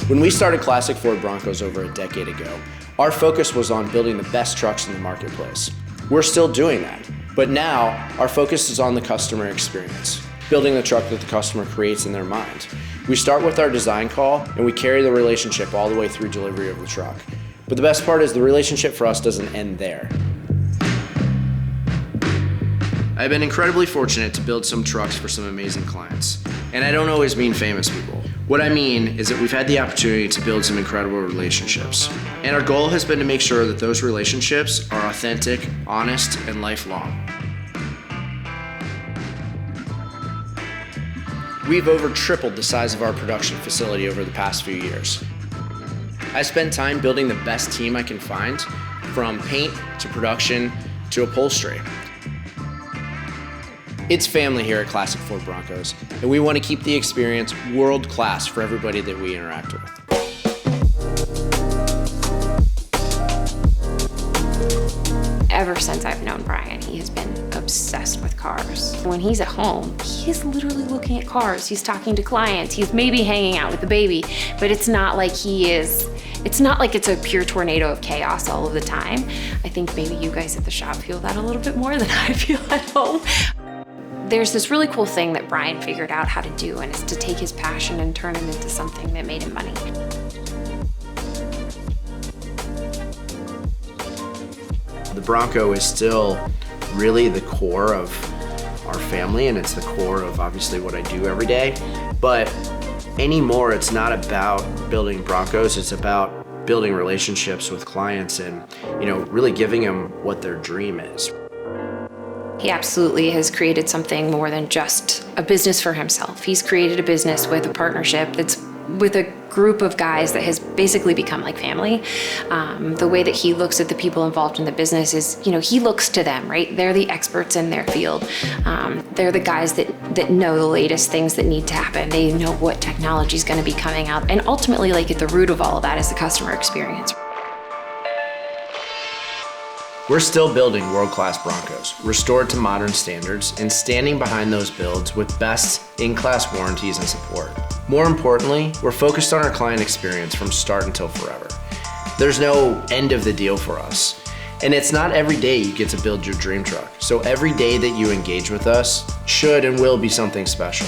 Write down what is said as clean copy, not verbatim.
When we started Classic Ford Broncos over a decade ago, our focus was on building the best trucks in the marketplace. We're still doing that, but now our focus is on the customer experience, building the truck that the customer creates in their mind. We start with our design call and we carry the relationship all the way through delivery of the truck. But the best part is the relationship for us doesn't end there. I've been incredibly fortunate to build some trucks for some amazing clients. And I don't always mean famous people. What I mean is that we've had the opportunity to build some incredible relationships. And our goal has been to make sure that those relationships are authentic, honest, and lifelong. We've over tripled the size of our production facility over the past few years. I spend time building the best team I can find, from paint to production to upholstery. It's family here at Classic Ford Broncos, and we want to keep the experience world-class for everybody that we interact with. Ever since I've known Brian, he has been obsessed with cars. When he's at home, he is literally looking at cars. He's talking to clients. He's maybe hanging out with the baby, but it's not like it's not like it's a pure tornado of chaos all of the time. I think maybe you guys at the shop feel that a little bit more than I feel at home. There's this really cool thing that Brian figured out how to do, and it's to take his passion and turn it into something that made him money. The Bronco is still really the core of our family, and it's the core of obviously what I do every day. But anymore, it's not about building Broncos, it's about building relationships with clients and, really giving them what their dream is. He absolutely has created something more than just a business for himself. He's created a business with a partnership that's with a group of guys that has basically become like family. The way that he looks at the people involved in the business is, he looks to them, right? They're the experts in their field. They're the guys that know the latest things that need to happen. They know what technology is going to be coming out. And ultimately, at the root of all of that is the customer experience. We're still building world-class Broncos, restored to modern standards, and standing behind those builds with best in-class warranties and support. More importantly, we're focused on our client experience from start until forever. There's no end of the deal for us. And it's not every day you get to build your dream truck. So every day that you engage with us should and will be something special.